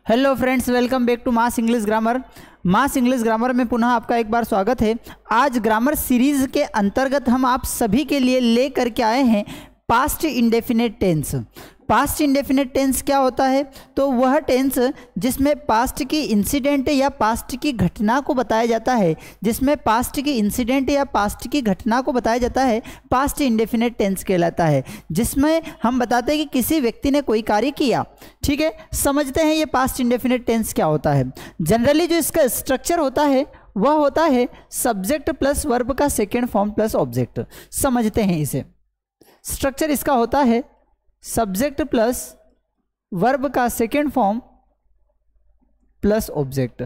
Hello friends, welcome back to mass English grammar. Mass English grammar में पुनः आपका एक बार स्वागत है। आज ग्रामर सीरीज के अंतर्गत हम आप सभी के लिए ले करके आए हैं past indefinite tense. Past indefinite tense क्या होता है? तो वह टेंस जिसमें पास्ट की इंसिडेंट या पास्ट की घटना को बताया जाता है, जिसमें पास्ट की इंसिडेंट या पास्ट की घटना को बताया जाता है, पास्ट इंडेफिनिट टेंस कहलाता है। जिसमें हम बताते हैं कि किसी व्यक्ति ने कोई कार्य किया। ठीक है, समझते हैं ये पास्ट इंडेफिनिट टेंस क्या होता है। जनरली जो इसका स्ट्रक्चर होता है वह होता है सब्जेक्ट प्लस वर्ब का सेकेंड फॉर्म प्लस ऑब्जेक्ट। समझते हैं इसे। स्ट्रक्चर इसका होता है सब्जेक्ट प्लस वर्ब का second form plus object.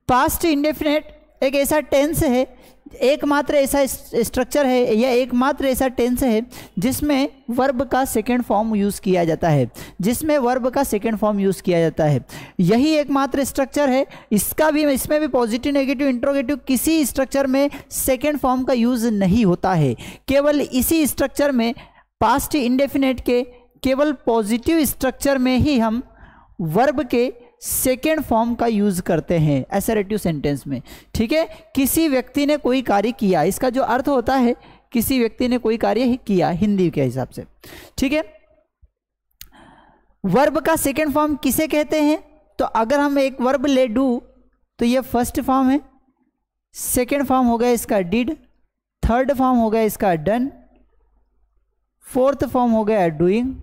Past indefinite एक ऐसा टेंस है, एकमात्र ऐसा स्ट्रक्चर है या एकमात्र ऐसा टेंस है जिसमें वर्ब का सेकेंड फॉर्म यूज़ किया जाता है, जिसमें वर्ब का सेकेंड फॉर्म यूज़ किया जाता है। यही एकमात्र स्ट्रक्चर है। इसमें भी पॉजिटिव नेगेटिव इंट्रोगेटिव किसी स्ट्रक्चर में सेकेंड फॉर्म का यूज़ नहीं होता है। केवल इसी स्ट्रक्चर में पास्ट इंडेफिनिट के केवल पॉजिटिव स्ट्रक्चर में ही हम वर्ब के सेकेंड फॉर्म का यूज करते हैं असर्टिव सेंटेंस में। ठीक है, किसी व्यक्ति ने कोई कार्य किया, इसका जो अर्थ होता है किसी व्यक्ति ने कोई कार्य किया हिंदी के हिसाब से। ठीक है, वर्ब का सेकेंड फॉर्म किसे कहते हैं? तो अगर हम एक वर्ब ले डू तो ये फर्स्ट फॉर्म है, सेकेंड फॉर्म हो गया इसका डिड, थर्ड फॉर्म हो गया इसका डन, फोर्थ फॉर्म हो गया डूइंग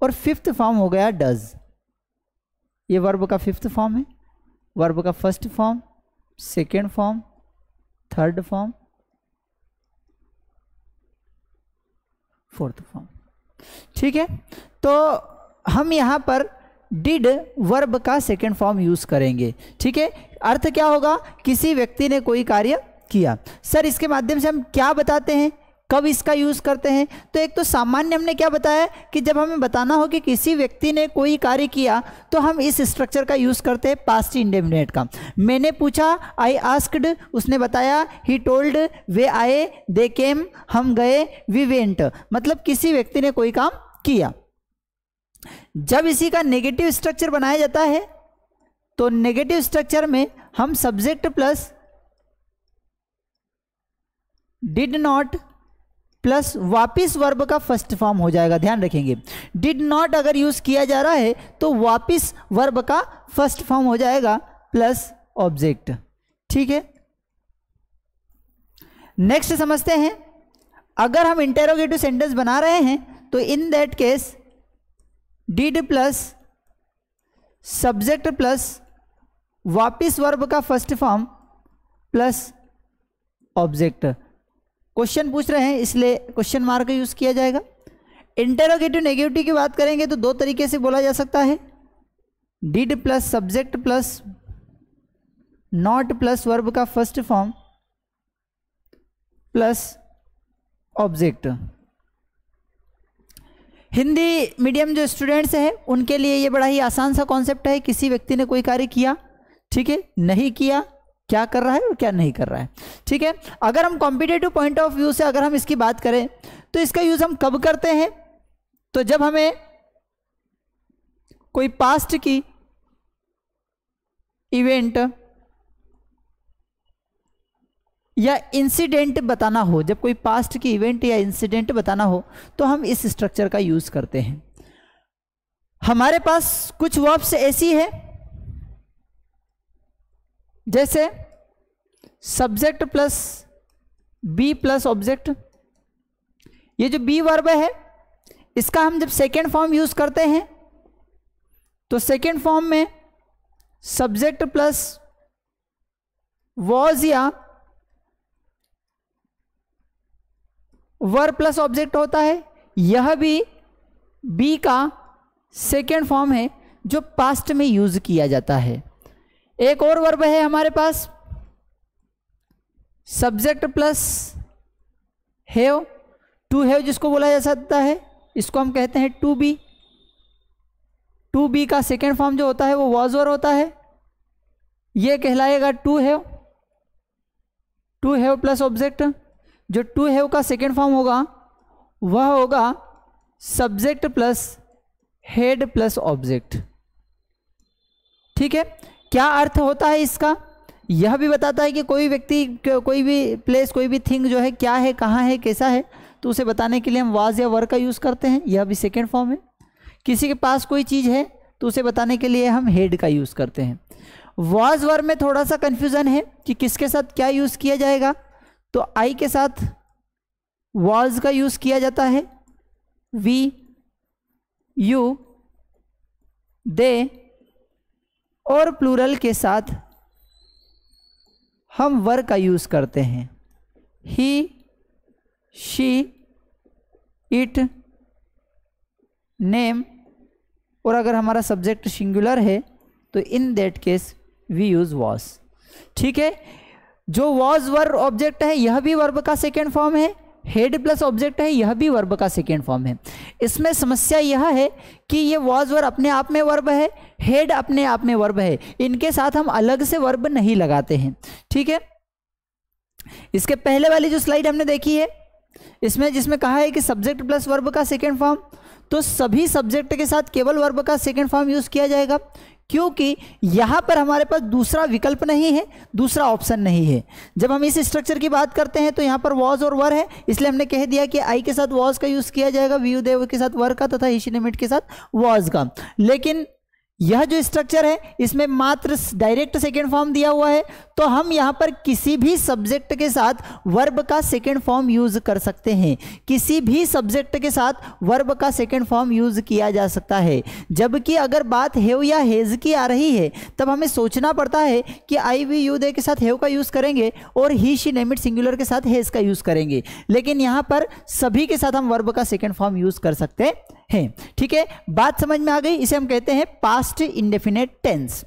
और फिफ्थ फॉर्म हो गया डज। ये वर्ब का फिफ्थ फॉर्म है। वर्ब का first form, second form, third form, fourth form. ठीक है, तो हम यहां पर डिड वर्ब का सेकेंड फॉर्म यूज करेंगे। ठीक है, अर्थ क्या होगा? किसी व्यक्ति ने कोई कार्य किया। सर इसके माध्यम से हम क्या बताते हैं, कब इसका यूज करते हैं? तो एक तो सामान्य हमने क्या बताया कि जब हमें बताना हो कि किसी व्यक्ति ने कोई कार्य किया तो हम इस स्ट्रक्चर का यूज करते हैं पास्ट इंडेफिनिट का। मैंने पूछा, आई आस्क्ड, उसने बताया, ही टोल्ड, वे आए, दे केम, हम गए, वी वेंट। मतलब किसी व्यक्ति ने कोई काम किया। जब इसी का नेगेटिव स्ट्रक्चर बनाया जाता है तो नेगेटिव स्ट्रक्चर में हम subject plus did not plus वापिस वर्ब का फर्स्ट फॉर्म हो जाएगा। ध्यान रखेंगे, डिड नॉट अगर यूज किया जा रहा है तो वापिस वर्ब का फर्स्ट फॉर्म हो जाएगा प्लस ऑब्जेक्ट। ठीक है, नेक्स्ट समझते हैं। अगर हम इंटेरोगेटिव सेंटेंस बना रहे हैं तो in that case did plus subject plus वापिस वर्ब का first form plus object. Question पूछ रहे हैं इसलिए क्वेश्चन मार्क का यूज किया जाएगा। इंटेरोगेटिव नेगेटिव की बात करेंगे तो दो तरीके से बोला जा सकता है, did plus subject plus not plus verb का first form plus object. Hindi medium जो स्टूडेंट्स हैं उनके लिए ये बड़ा ही आसान सा कॉन्सेप्ट है। किसी व्यक्ति ने कोई कार्य किया, ठीक है, नहीं किया, क्या कर रहा है और क्या नहीं कर रहा है। ठीक है, अगर हम कॉम्पिटिटिव पॉइंट ऑफ व्यू से अगर हम इसकी बात करें तो इसका यूज हम कब करते हैं? तो जब हमें कोई पास्ट की इवेंट या इंसिडेंट बताना हो, जब कोई पास्ट की इवेंट या इंसिडेंट बताना हो तो हम इस स्ट्रक्चर का यूज करते हैं। हमारे पास कुछ वर्ब्स ऐसी है जैसे subject plus be plus object. ये जो बी वर्ब है इसका हम जब सेकेंड फॉर्म यूज करते हैं तो सेकेंड फॉर्म में सब्जेक्ट प्लस वॉज या वर प्लस ऑब्जेक्ट होता है। यह भी बी का सेकेंड फॉर्म है जो पास्ट में यूज किया जाता है। एक और वर्ब है हमारे पास subject plus have, to have जिसको बोला जा सकता है, इसको हम कहते हैं टू बी। टू बी का सेकेंड फॉर्म जो होता है वो वॉज वर होता है, ये कहलाएगा to have. To have plus object, जो टू हैव का सेकेंड फॉर्म होगा वह होगा subject plus had plus object. ठीक है, क्या अर्थ होता है इसका, यह भी बताता है कि कोई व्यक्ति, कोई भी प्लेस, कोई भी थिंग जो है क्या है, कहाँ है, कैसा है, तो उसे बताने के लिए हम वाज या वर का यूज़ करते हैं, यह भी सेकेंड फॉर्म है। किसी के पास कोई चीज़ है तो उसे बताने के लिए हम हेड का यूज़ करते हैं। वाज वर में थोड़ा सा कन्फ्यूज़न है कि किसके साथ क्या यूज़ किया जाएगा, तो आई के साथ वाज का यूज़ किया जाता है, वी, यू, दे, और प्लूरल के साथ हम वर का यूज़ करते हैं, ही, शी, इट, नेम, और अगर हमारा सब्जेक्ट सिंगुलर है तो in that case we use was. ठीक है, जो वॉज वर्ब ऑब्जेक्ट है यह भी वर्ब का सेकेंड फॉर्म है, हेड प्लस ऑब्जेक्ट है यह भी वर्ब का सेकेंड फॉर्म है। इसमें समस्या यह है कि ये वॉज वर्ब अपने आप में वर्ब है, हेड अपने आप में वर्ब है, इनके साथ हम अलग से वर्ब नहीं लगाते हैं। ठीक है, इसके पहले वाली जो स्लाइड हमने देखी है इसमें जिसमें कहा है कि सब्जेक्ट प्लस वर्ब का सेकेंड फॉर्म, तो सभी सब्जेक्ट के साथ केवल वर्ब का सेकेंड फॉर्म यूज किया जाएगा, क्योंकि यहां पर हमारे पास दूसरा विकल्प नहीं है, दूसरा ऑप्शन नहीं है। जब हम इस स्ट्रक्चर की बात करते हैं तो यहां पर वॉज और वर है, इसलिए हमने कह दिया कि आई के साथ वॉज का यूज किया जाएगा, वी देव के साथ वर का तथा हिशिनेमिट के साथ वॉज का। लेकिन यह जो स्ट्रक्चर है इसमें मात्र डायरेक्ट सेकेंड फॉर्म दिया हुआ है, तो हम यहाँ पर किसी भी सब्जेक्ट के साथ वर्ब का सेकेंड फॉर्म यूज कर सकते हैं, किसी भी सब्जेक्ट के साथ वर्ब का सेकेंड फॉर्म यूज किया जा सकता है। जबकि अगर बात हैव या हैज की आ रही है तब हमें सोचना पड़ता है कि आई, वी, यू, दे के साथ हैव का यूज करेंगे और ही, शी, नेम इट सिंगुलर के साथ हैज का यूज करेंगे, लेकिन यहाँ पर सभी के साथ हम वर्ब का सेकेंड फॉर्म यूज कर सकते हैं। ठीक है, बात समझ में आ गई, इसे हम कहते हैं पास्ट इंडेफिनेट टेंस।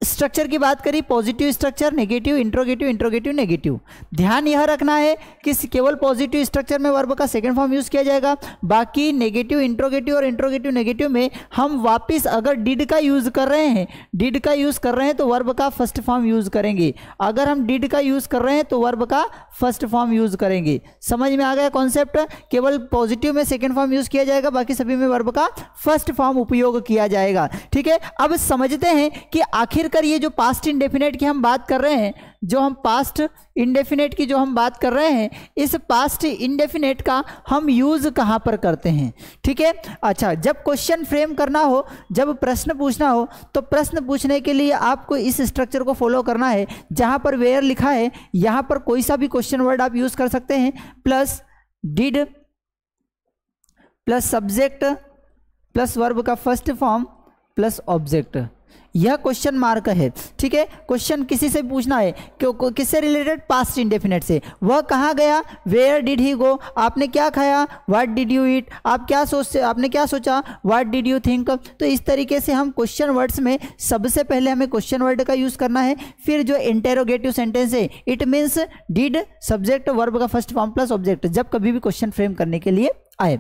स्ट्रक्चर की बात करी, positive structure, negative, interrogative, interrogative, negative. ध्यान यह रखना है कि केवल पॉजिटिव स्ट्रक्चर में वर्ब का सेकेंड फॉर्म यूज किया जाएगा, बाकी नेगेटिव, इंट्रोगेटिव और इंट्रोगेटिव, नेगेटिव में हम वापस अगर डिड का यूज कर रहे हैं, डिड का यूज कर रहे हैं तो वर्ब का फर्स्ट फॉर्म यूज करेंगे, अगर हम डिड का यूज कर रहे हैं तो वर्ब का फर्स्ट फॉर्म यूज करेंगे। समझ में आ गया कॉन्सेप्ट, केवल पॉजिटिव में सेकेंड फॉर्म यूज किया जाएगा, बाकी सभी में वर्ब का फर्स्ट फॉर्म उपयोग किया जाएगा। ठीक है, अब समझते हैं कि आखिर ये जो पास्ट इंडेफिनेट की हम बात कर रहे हैं, जो हम पास्ट इंडेफिनेट की जो हम बात कर रहे हैं, इस पास्ट इंडेफिनेट का हम यूज कहां पर करते हैं। ठीक है, अच्छा, जब क्वेश्चन फ्रेम करना हो, जब प्रश्न पूछना हो, तो प्रश्न पूछने के लिए आपको इस स्ट्रक्चर को फॉलो करना है। जहां पर वेयर लिखा है यहां पर कोई सा भी क्वेश्चन वर्ड आप यूज कर सकते हैं, plus did plus subject plus verb का फर्स्ट फॉर्म प्लस ऑब्जेक्ट, यह क्वेश्चन मार्क है। ठीक है, क्वेश्चन किसी से पूछना है, किससे रिलेटेड, पास्ट इंडेफिनेट से। वह कहाँ गया, वेयर डिड ही गो, आपने क्या खाया, व्हाट डिड यू ईट, आपने क्या सोचा, व्हाट डिड यू थिंक। तो इस तरीके से हम क्वेश्चन वर्ड्स में सबसे पहले हमें क्वेश्चन वर्ड का यूज करना है, फिर जो इंटेरोगेटिव सेंटेंस है it means did, subject, verb का फर्स्ट फॉर्म प्लस ऑब्जेक्ट, जब कभी भी क्वेश्चन फ्रेम करने के लिए आए।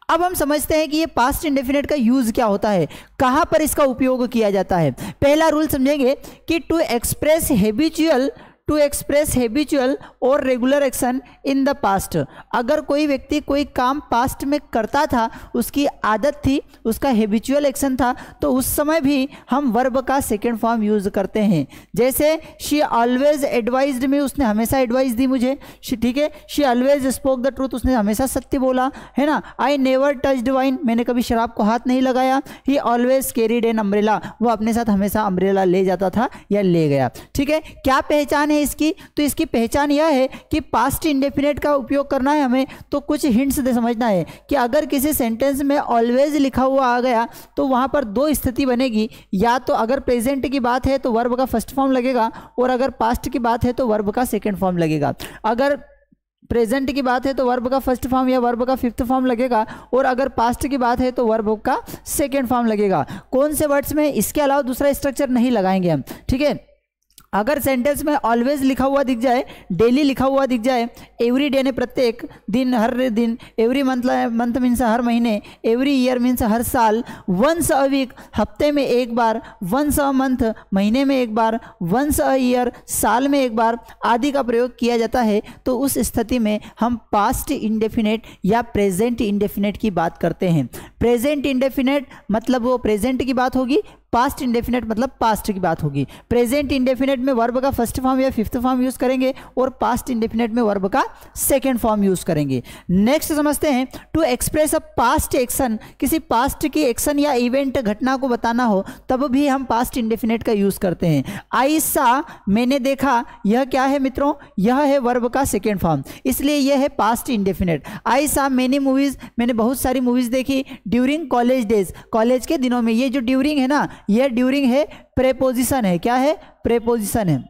अब हम समझते हैं कि ये पास्ट इंडेफिनेट का यूज क्या होता है, कहां पर इसका उपयोग किया जाता है। पहला रूल समझेंगे कि टू एक्सप्रेस हैबिचुअल और regular action in the past. अगर कोई व्यक्ति कोई काम पास्ट में करता था, उसकी आदत थी, उसका हैबिचुअल एक्शन था, तो उस समय भी हम वर्ब का सेकेंड फॉर्म यूज करते हैं। जैसे शी ऑलवेज एडवाइज्ड मी, उसने हमेशा एडवाइस दी मुझे। ठीक है, she always spoke the truth, उसने हमेशा सत्य बोला, है ना। आई नेवर टच्ड वाइन, मैंने कभी शराब को हाथ नहीं लगाया। ही ऑलवेज कैरीड एन अम्ब्रेला, वो अपने साथ हमेशा अम्ब्रेला ले जाता था या ले गया। ठीक है, क्या पहचान है इसकी, तो इसकी पहचान यह है कि पास्ट इंडेफिनेट का उपयोग करना है हमें, तो कुछ हिंट्स दे समझना है कि अगर किसी सेंटेंस में ऑलवेज लिखा हुआ आ गया तो वहां पर दो स्थिति बनेगी, या तो अगर प्रेजेंट की बात है तो वर्ब का फर्स्ट फॉर्म लगेगा, और अगर पास्ट की बात है तो वर्ब का सेकेंड फॉर्म लगेगा। अगर प्रेजेंट की बात है तो वर्ब का फर्स्ट फॉर्म या वर्ब का फिफ्थ फॉर्म लगेगा, और अगर पास्ट की बात है तो वर्ब का सेकेंड फॉर्म लगेगा। कौन से वर्ड्स में, इसके अलावा दूसरा स्ट्रक्चर नहीं लगाएंगे हम। ठीक है, अगर सेंटेंस में ऑलवेज लिखा हुआ दिख जाए, डेली लिखा हुआ दिख जाए, एवरी डे ने प्रत्येक दिन, हर दिन, एवरी मंथ मीन्स हर महीने, एवरी ईयर मीन्स हर साल, वंस अ वीक हफ्ते में एक बार, वंस अ मंथ महीने में एक बार, वंस अ ईयर साल में एक बार आदि का प्रयोग किया जाता है, तो उस स्थिति में हम पास्ट इंडेफिनेट या प्रेजेंट इंडेफिनेट की बात करते हैं। प्रेजेंट इंडेफिनेट मतलब वो प्रेजेंट की बात होगी, पास्ट इंडेफिनेट मतलब पास्ट की बात होगी। प्रेजेंट इंडेफिनेट में वर्ब का फर्स्ट फॉर्म या फिफ्थ फॉर्म यूज करेंगे और पास्ट इंडेफिनेट में वर्ब का सेकेंड फॉर्म यूज करेंगे। नेक्स्ट समझते हैं, to express a past action, किसी पास्ट की एक्शन या इवेंट घटना को बताना हो तब भी हम पास्ट इंडेफिनेट का यूज करते हैं। आई सा, मैंने देखा, यह क्या है मित्रों, यह है वर्ब का सेकेंड फॉर्म, इसलिए यह है पास्ट इंडेफिनेट। आई सा मेनी मूवीज, मैंने बहुत सारी मूवीज देखी। ड्यूरिंग कॉलेज डेज, कॉलेज के दिनों में, ये जो ड्यूरिंग है ना, यह ड्यूरिंग है, प्रेपोजिशन है। क्या है? प्रेपोजिशन है।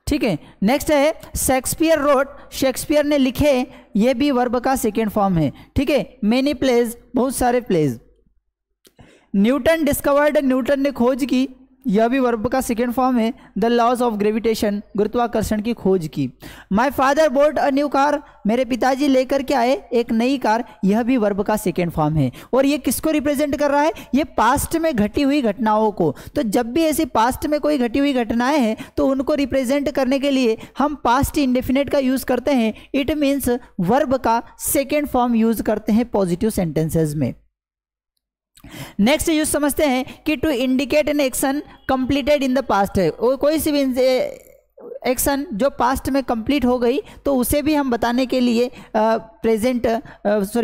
ठीक है, नेक्स्ट है शेक्सपियर रोट, शेक्सपियर ने लिखे, यह भी वर्ब का सेकेंड फॉर्म है। ठीक है, मेनी प्लेज, बहुत सारे प्लेज। न्यूटन डिस्कवर्ड, न्यूटन ने खोज की, यह भी वर्ब का सेकेंड फॉर्म है। द लॉज ऑफ ग्रेविटेशन, गुरुत्वाकर्षण की खोज की। My father boat a new car, मेरे पिताजी लेकर के आए एक नई कार, यह भी वर्ब का सेकेंड फॉर्म है। और ये किसको रिप्रेजेंट कर रहा है? ये पास्ट में घटी हुई घटनाओं को। तो जब भी ऐसी पास्ट में कोई घटी हुई घटनाएं हैं तो उनको रिप्रेजेंट करने के लिए हम पास्ट इंडेफिनेट का यूज करते हैं। इट मीन्स वर्ब का सेकेंड फॉर्म यूज करते हैं पॉजिटिव सेंटेंसेज में। नेक्स्ट यूज समझते हैं कि to indicate an action completed in the past है, कोई सी भी एक्शन जो पास्ट में कंप्लीट हो गई तो उसे भी हम बताने के लिए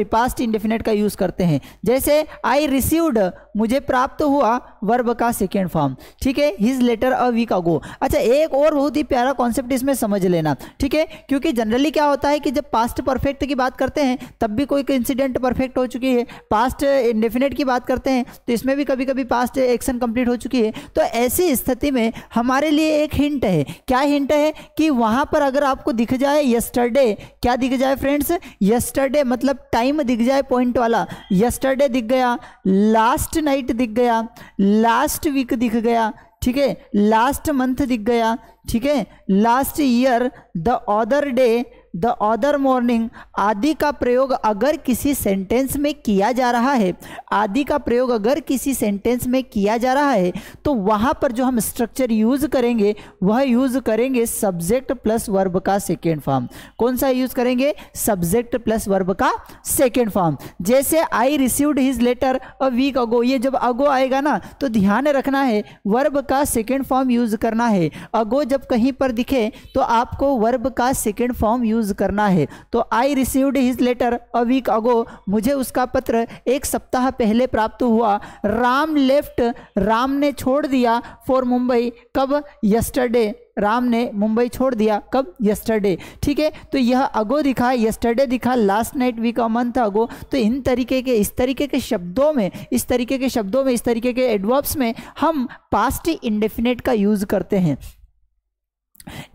पास्ट इंडेफिनेट का यूज करते हैं। जैसे आई रिसीव्ड, मुझे प्राप्त हुआ, वर्ब का सेकेंड फॉर्म। ठीक है, his letter a week ago. अच्छा, एक और बहुत ही प्यारा कॉन्सेप्ट इसमें समझ लेना। ठीक है, क्योंकि जनरली क्या होता है कि जब पास्ट परफेक्ट की बात करते हैं तब भी कोई इंसिडेंट परफेक्ट हो चुकी है, पास्ट इंडेफिनेट की बात करते हैं तो इसमें भी कभी कभी पास्ट एक्शन कंप्लीट हो चुकी है। तो ऐसी स्थिति में हमारे लिए एक हिंट है। क्या हिंट है? कि वहां पर अगर आपको दिख जाए यस्टरडे, क्या दिख जाए फ्रेंड्स? यस्टरडे मतलब टाइम दिख जाए पॉइंट वाला, यस्टरडे दिख गया, लास्ट नाइट दिख गया, लास्ट वीक दिख गया, ठीक है, लास्ट मंथ दिख गया, ठीक है, last year, the other day, the other morning आदि का प्रयोग अगर किसी सेंटेंस में किया जा रहा है, आदि का प्रयोग अगर किसी सेंटेंस में किया जा रहा है तो वहां पर जो हम स्ट्रक्चर यूज करेंगे वह यूज करेंगे सब्जेक्ट प्लस वर्ब का सेकेंड फॉर्म। कौन सा यूज करेंगे? सब्जेक्ट प्लस वर्ब का सेकेंड फॉर्म। जैसे I received his letter a week ago, ये जब अगो आएगा ना तो ध्यान रखना है वर्ब का सेकेंड फॉर्म यूज करना है। अगो जब कहीं पर दिखे तो आपको वर्ब का सेकेंड फॉर्म यूज करना है। तो I received his letter a week ago, मुझे उसका पत्र एक सप्ताह पहले प्राप्त हुआ। राम लेफ्ट, राम ने छोड़ दिया फॉर मुंबई, कब? यस्टरडे, राम ने मुंबई छोड़ दिया, कब? यस्टरडे। ठीक है, तो यह अगो दिखा, यस्टरडे दिखा, last night, week, a month ago. तो इन तरीके के, इस तरीके के शब्दों में, इस तरीके के एडवर्ब्स में हम पास्ट इंडेफिनेट का यूज करते हैं।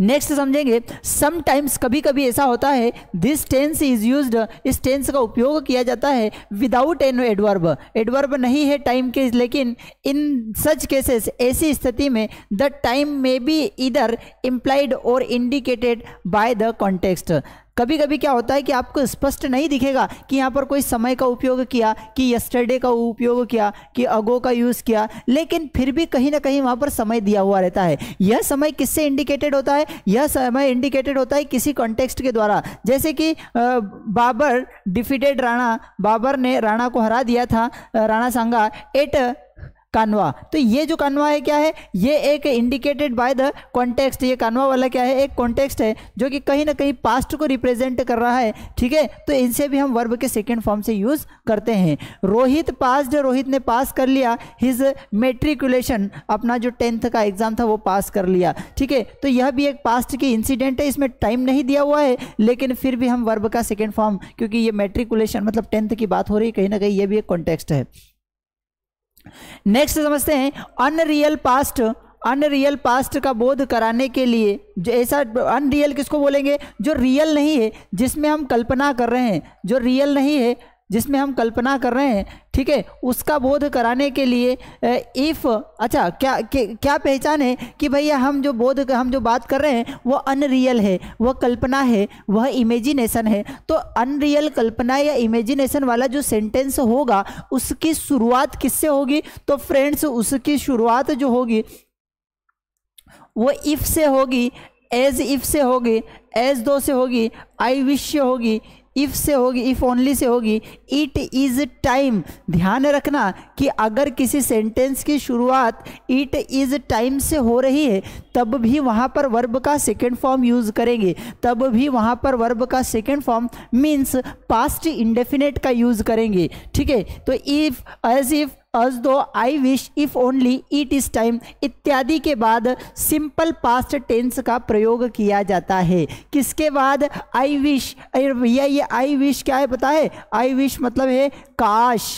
नेक्स्ट समझेंगे, समटाइम्स, कभी कभी ऐसा होता है, दिस टेंस इज यूज्ड, इस टेंस का उपयोग किया जाता है विदाउट एन एडवर्ब, एडवर्ब नहीं है टाइम के, लेकिन इन सच केसेस, ऐसी स्थिति में द टाइम में बी इधर इम्प्लाइड और इंडिकेटेड बाय द कॉन्टेक्स्ट। कभी कभी क्या होता है कि आपको स्पष्ट नहीं दिखेगा कि यहाँ पर कोई समय का उपयोग किया, कि यस्टरडे का उपयोग किया, कि अगो का यूज़ किया, लेकिन फिर भी कहीं ना कहीं वहाँ पर समय दिया हुआ रहता है। यह समय किससे इंडिकेटेड होता है? यह समय इंडिकेटेड होता है किसी कॉन्टेक्स्ट के द्वारा। जैसे कि बाबर डिफीटेड राणा, बाबर ने राणा को हरा दिया था, राणा सांगा एट कानवा। तो ये जो कानवा है क्या है? ये एक इंडिकेटेड बाय द कॉन्टेक्स्ट, ये कानवा वाला क्या है? एक कॉन्टेक्स्ट है जो कि कहीं ना कहीं पास्ट को रिप्रेजेंट कर रहा है। ठीक है, तो इनसे भी हम वर्ब के सेकेंड फॉर्म से यूज करते हैं। रोहित पास्ड, रोहित ने पास कर लिया हिज मेट्रिकुलेशन, अपना जो 10th का एग्जाम था वो पास कर लिया। ठीक है, तो यह भी एक पास्ट की इंसिडेंट है, इसमें टाइम नहीं दिया हुआ है, लेकिन फिर भी हम वर्ब का सेकेंड फॉर्म, क्योंकि ये मेट्रिकुलेशन मतलब 10th की बात हो रही है, कहीं ना कहीं ये भी एक कॉन्टेक्स्ट है। नेक्स्ट समझते हैं अनरियल पास्ट। अनरियल पास्ट का बोध कराने के लिए, जो ऐसा अनरियल किसको बोलेंगे? जो रियल नहीं है, जिसमें हम कल्पना कर रहे हैं, जो रियल नहीं है जिसमें हम कल्पना कर रहे हैं, ठीक है, उसका बोध कराने के लिए इफ, अच्छा क्या पहचान है कि भैया हम जो बात कर रहे हैं वो अनरियल है, वह कल्पना है, वह इमेजिनेशन है। तो अनरियल, कल्पना या इमेजिनेशन वाला जो सेंटेंस होगा उसकी शुरुआत किससे होगी? तो फ्रेंड्स उसकी शुरुआत जो होगी वो इफ से होगी, एज इफ से होगी, एज दो से होगी, आई विश से होगी, इफ से होगी, इफ ओनली से होगी, इट इज टाइम। ध्यान रखना कि अगर किसी सेंटेंस की शुरुआत इट इज टाइम से हो रही है तब भी वहां पर वर्ब का सेकेंड फॉर्म यूज करेंगे, तब भी वहां पर वर्ब का second form means past indefinite का यूज करेंगे। ठीक है, तो if, as if, as though, I wish, if only, it is time इत्यादि के बाद सिंपल पास्ट टेंस का प्रयोग किया जाता है। किसके बाद? I wish. भैया ये आई विश क्या है पता है? आई विश मतलब है काश।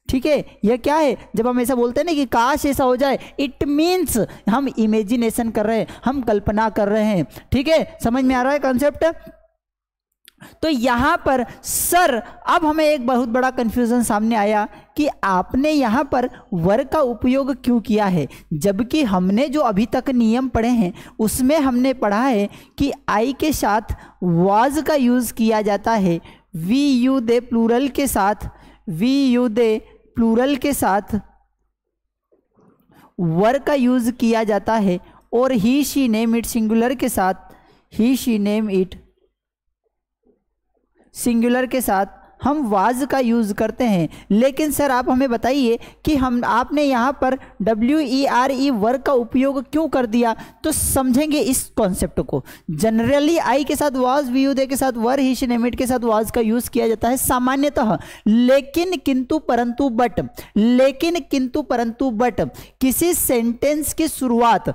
ठीक है, यह क्या है? जब हम ऐसा बोलते हैं ना कि काश ऐसा हो जाए, इट मीन्स हम इमेजिनेशन कर रहे हैं, हम कल्पना कर रहे हैं। ठीक है, समझ में आ रहा है कॉन्सेप्ट? तो यहां पर सर, अब हमें एक बहुत बड़ा कंफ्यूजन सामने आया कि आपने यहां पर वर का उपयोग क्यों किया है, जबकि हमने जो अभी तक नियम पढ़े हैं उसमें हमने पढ़ा है कि आई के साथ वाज का यूज किया जाता है, वी यू दे प्लूरल के साथ, वी यू दे प्लूरल के साथ वर का यूज किया जाता है, और ही शी नेम इट सिंगुलर के साथ, ही शी नेम इट सिंगुलर के साथ हम वाज का यूज करते हैं। लेकिन सर आप हमें बताइए कि आपने यहाँ पर WERE वर का उपयोग क्यों कर दिया? तो समझेंगे इस कॉन्सेप्ट को। जनरली आई के साथ वाज, वी यू दे के साथ वर, ही शी नेम इट के साथ वाज का यूज किया जाता है सामान्यतः, लेकिन किंतु परंतु बट, लेकिन किंतु परंतु बट किसी सेंटेंस की शुरुआत,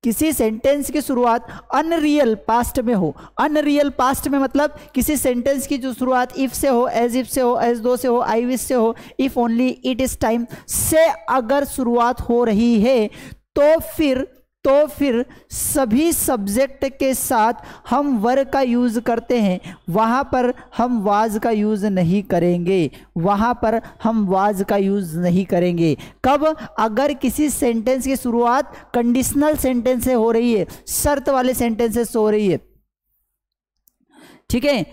किसी सेंटेंस की शुरुआत अनरियल पास्ट में हो, अनरियल पास्ट में मतलब किसी सेंटेंस की जो शुरुआत इफ से हो, एज इफ से हो, एज दो से हो, आई विश से हो, if only, it is time से अगर शुरुआत हो रही है तो फिर सभी सब्जेक्ट के साथ हम वर का यूज करते हैं, वहां पर हम वाज का यूज नहीं करेंगे, वहां पर हम वाज का यूज नहीं करेंगे। कब? अगर किसी सेंटेंस की शुरुआत कंडीशनल सेंटेंस से हो रही है, शर्त वाले सेंटेंसेस से हो रही है। ठीक है,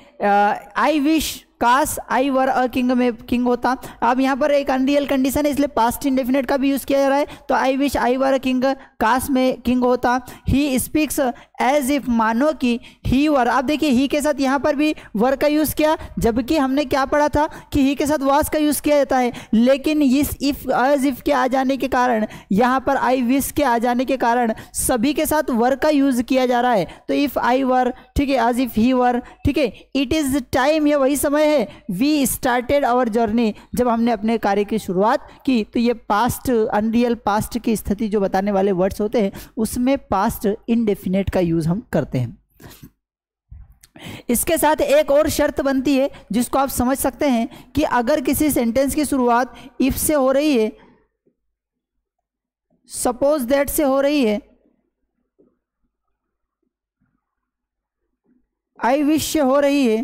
आई विश, काश आई वर अ किंग में किंग होता। अब यहाँ पर एक अनरियल कंडीशन है इसलिए पास्ट इंडेफिनेट का भी यूज किया जा रहा है, तो I wish I were a king, काश में किंग होता। ही स्पीक्स एज इफ, मानो कि ही वर। आप देखिए ही के साथ यहाँ पर भी वर का यूज किया, जबकि हमने क्या पढ़ा था कि ही के साथ वाज का यूज किया जाता है, लेकिन इस इफ, एज इफ के आ जाने के कारण, यहाँ पर आई विश के आ जाने के कारण सभी के साथ वर का यूज किया जा रहा है। तो इफ आई वर, ठीक है, एज इफ ही वर, ठीक है, इट इज टाइम, ये वही समय है, वी स्टार्टेड आवर जर्नी, जब हमने अपने कार्य की शुरुआत की। तो ये पास्ट, अनरियल पास्ट की स्थिति जो बताने वाले वर्ड्स होते हैं उसमें पास्ट इंडेफिनेट का यूज हम करते हैं। इसके साथ एक और शर्त बनती है जिसको आप समझ सकते हैं कि अगर किसी सेंटेंस की शुरुआत इफ से हो रही है, सपोज दैट से हो रही है, आई विश से हो रही है,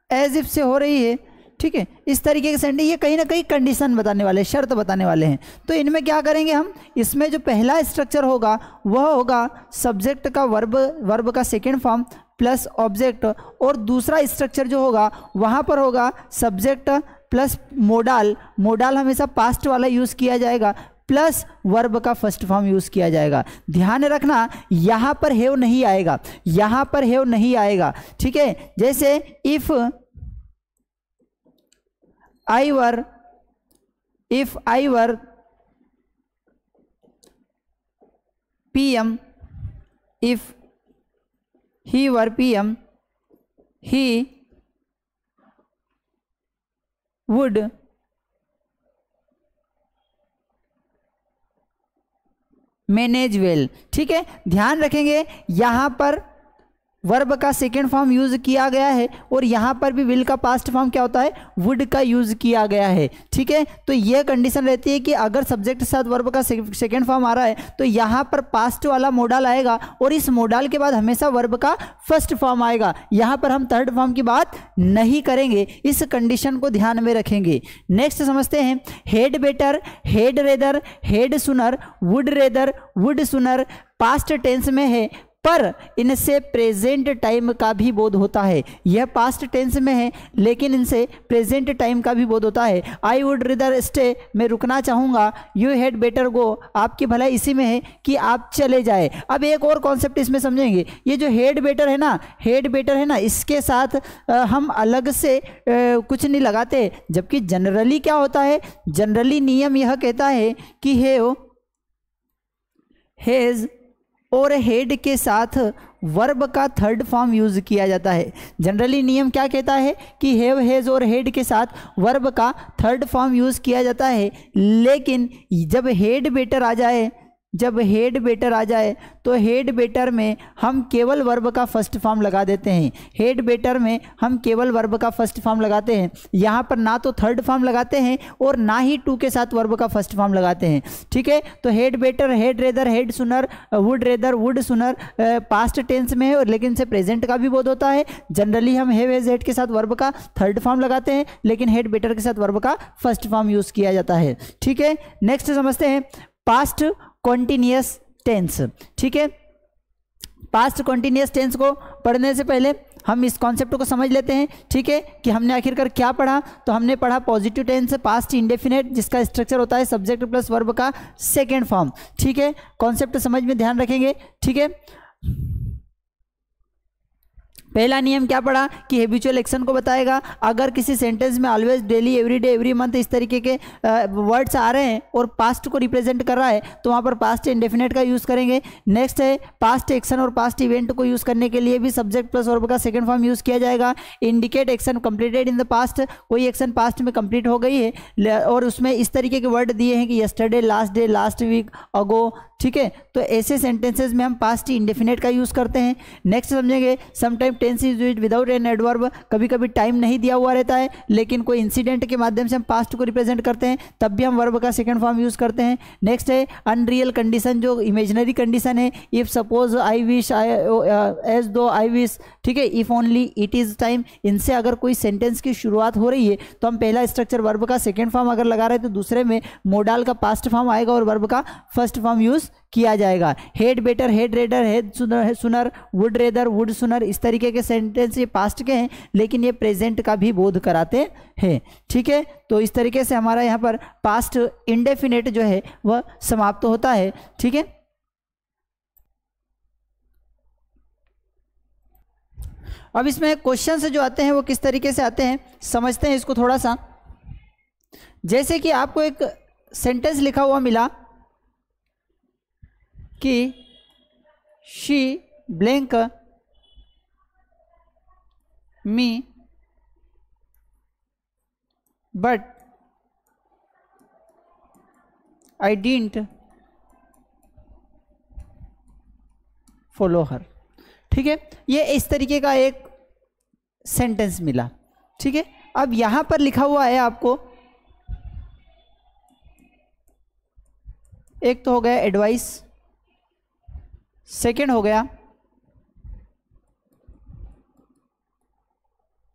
एज इफ से हो रही है, ठीक है, इस तरीके के सेंटेंस, ये कहीं ना कहीं कंडीशन बताने वाले, शर्त बताने वाले हैं। तो इनमें क्या करेंगे हम? इसमें जो पहला स्ट्रक्चर होगा वह होगा सब्जेक्ट का वर्ब, वर्ब का सेकेंड फॉर्म प्लस ऑब्जेक्ट, और दूसरा स्ट्रक्चर जो होगा वहाँ पर होगा सब्जेक्ट प्लस मोडाल, मोडाल हमेशा पास्ट वाला यूज़ किया जाएगा, प्लस वर्ब का फर्स्ट फॉर्म यूज किया जाएगा। ध्यान रखना यहां पर हैव नहीं आएगा, यहां पर हैव नहीं आएगा। ठीक है, जैसे if I were, if I were PM, if he were PM, he would manage well. ठीक है, ध्यान रखेंगे यहां पर वर्ब का सेकेंड फॉर्म यूज किया गया है और यहाँ पर भी विल का पास्ट फॉर्म क्या होता है? वुड का यूज किया गया है। ठीक है, तो यह कंडीशन रहती है कि अगर सब्जेक्ट के साथ वर्ब का सेकेंड फॉर्म आ रहा है तो यहाँ पर पास्ट वाला मोडाल आएगा और इस मोडाल के बाद हमेशा वर्ब का फर्स्ट फॉर्म आएगा। यहाँ पर हम थर्ड फॉर्म की बात नहीं करेंगे, इस कंडीशन को ध्यान में रखेंगे। नेक्स्ट समझते हैं, head better, head rather, head सुनर, वुड रेदर, वुड सुनर पास्ट टेंस में है, पर इनसे प्रेजेंट टाइम का भी बोध होता है। यह पास्ट टेंस में है लेकिन इनसे प्रेजेंट टाइम का भी बोध होता है। आई वुड रेदर स्टे, मैं रुकना चाहूँगा। यू हैड बेटर गो, आपकी भलाई इसी में है कि आप चले जाए। अब एक और कॉन्सेप्ट इसमें समझेंगे, ये जो हैड बेटर है ना, हैड बेटर है ना, इसके साथ हम अलग से कुछ नहीं लगाते, जबकि जनरली क्या होता है, जनरली नियम यह कहता है कि हैव, हैज और हेड के साथ वर्ब का थर्ड फॉर्म यूज किया जाता है। जनरली नियम क्या कहता है कि हैव, हैज और हेड के साथ वर्ब का थर्ड फॉर्म यूज किया जाता है, लेकिन जब हेड बेटर आ जाए, जब हेड बेटर आ जाए तो हेड बेटर में हम केवल वर्ब का फर्स्ट फॉर्म लगा देते हैं। हेड बेटर में हम केवल वर्ब का फर्स्ट फॉर्म लगाते हैं। यहाँ पर ना तो थर्ड फॉर्म लगाते हैं और ना ही टू के साथ वर्ब का फर्स्ट फॉर्म लगाते हैं। ठीक है, तो head better, head rather, head सुनर, वुड रेदर, वुड सुनर पास्ट टेंस में है और लेकिन से प्रेजेंट का भी बोध होता है। जनरली हम हैव, हैज, हेड के साथ वर्ब का थर्ड फॉर्म लगाते हैं, लेकिन हेड बेटर के साथ वर्ब का फर्स्ट फॉर्म यूज किया जाता है। ठीक है, नेक्स्ट समझते हैं पास्ट कॉन्टिन्यूअस टेंस। ठीक है, पास्ट कॉन्टिन्यूअस टेंस को पढ़ने से पहले हम इस कॉन्सेप्ट को समझ लेते हैं। ठीक है, कि हमने आखिरकार क्या पढ़ा, तो हमने पढ़ा पॉजिटिव टेंस पास्ट इंडेफिनेट, जिसका स्ट्रक्चर होता है सब्जेक्ट प्लस वर्ब का सेकेंड फॉर्म। ठीक है, कॉन्सेप्ट समझ में ध्यान रखेंगे। ठीक है, पहला नियम क्या पढ़ा कि हैबिचुअल एक्शन को बताएगा। अगर किसी सेंटेंस में always, daily, everyday, every month इस तरीके के वर्ड्स आ रहे हैं और पास्ट को रिप्रेजेंट कर रहा है तो वहाँ पर पास्ट इंडेफिनेट का यूज़ करेंगे। नेक्स्ट है पास्ट एक्शन और पास्ट इवेंट को यूज़ करने के लिए भी सब्जेक्ट प्लस वर्ब का सेकंड फॉर्म यूज़ किया जाएगा। Indicate action completed in the past, कोई एक्शन पास्ट में कंप्लीट हो गई है और उसमें इस तरीके के वर्ड दिए हैं कि yesterday, last day, last week, ago. ठीक है, तो ऐसे सेंटेंसेस में हम पास्ट इंडेफिनेट का यूज़ करते हैं। नेक्स्ट समझेंगे sometime tense is used without an adverb, कभी कभी टाइम नहीं दिया हुआ रहता है लेकिन कोई इंसिडेंट के माध्यम से हम पास्ट को रिप्रेजेंट करते हैं, तब भी हम वर्ब का सेकंड फॉर्म यूज़ करते हैं। नेक्स्ट है अनरियल कंडीशन, जो इमेजिनरी कंडीशन है, if suppose, I wish, as though, I wish. ठीक है, if only, it is time, इनसे अगर कोई सेंटेंस की शुरुआत हो रही है तो हम पहला स्ट्रक्चर वर्ब का सेकेंड फॉर्म अगर लगा रहे हैं तो दूसरे में मोडाल का पास्ट फॉर्म आएगा और वर्ब का फर्स्ट फॉर्म यूज़ किया जाएगा। Head better, head raider, head सुनर, वुड रेदर, वुड सुनर, इस तरीके के सेंटेंस ये पास्ट के हैं लेकिन ये प्रेजेंट का भी बोध कराते हैं। ठीक है, तो इस तरीके से हमारा यहाँ पर पास्ट इंडेफिनेट जो है वह समाप्त होता है। ठीक है, अब इसमें क्वेश्चन जो आते हैं वो किस तरीके से आते हैं समझते हैं इसको थोड़ा सा। जैसे कि आपको एक सेंटेंस लिखा हुआ मिला कि she blank me but I didn't follow her. ठीक है, ये इस तरीके का एक सेंटेंस मिला। ठीक है, अब यहां पर लिखा हुआ है आपको, एक तो हो गया एडवाइस, सेकेंड हो गया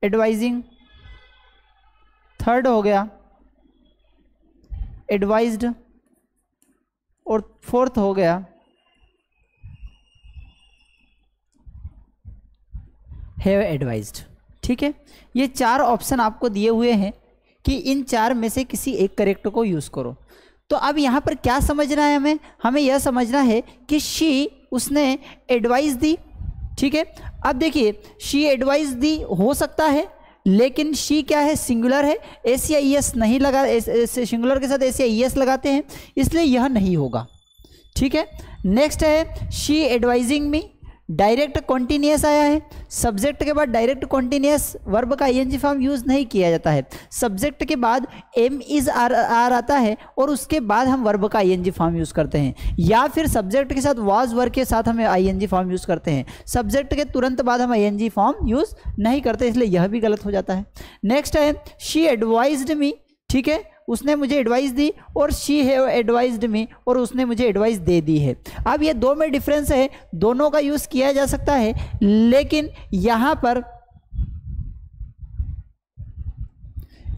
एडवाइजिंग, थर्ड हो गया एडवाइज्ड और फोर्थ हो गया हैव एडवाइज्ड। ठीक है, ये चार ऑप्शन आपको दिए हुए हैं कि इन चार में से किसी एक करेक्ट को यूज़ करो। तो अब यहाँ पर क्या समझना है हमें यह समझना है कि शी, उसने एडवाइस दी। ठीक है, अब देखिए शी एडवाइस दी हो सकता है लेकिन शी क्या है, सिंगुलर है, एस या ई एस नहीं लगा, सिंगुलर के साथ एस या ई एस लगाते हैं इसलिए यह नहीं होगा। ठीक है, नेक्स्ट है she advising me, direct continuous आया है, सब्जेक्ट के बाद डायरेक्ट कॉन्टिन्यूअस वर्ब का आईएनजी फॉर्म यूज़ नहीं किया जाता है, सब्जेक्ट के बाद एम इज आर आता है और उसके बाद हम वर्ब का आईएनजी फॉर्म यूज़ करते हैं, या फिर सब्जेक्ट के साथ वाज वर्ब के साथ हमें आईएनजी फॉर्म यूज़ करते हैं, सब्जेक्ट के तुरंत बाद हम आईएनजी फॉर्म यूज़ नहीं करते, इसलिए यह भी गलत हो जाता है। नेक्स्ट है शी एडवाइज्ड मी, ठीक है, उसने मुझे एडवाइस दी, और शी हैव एडवाइज्ड मी, और उसने मुझे एडवाइस दे दी है। अब ये दो में डिफरेंस है, दोनों का यूज़ किया जा सकता है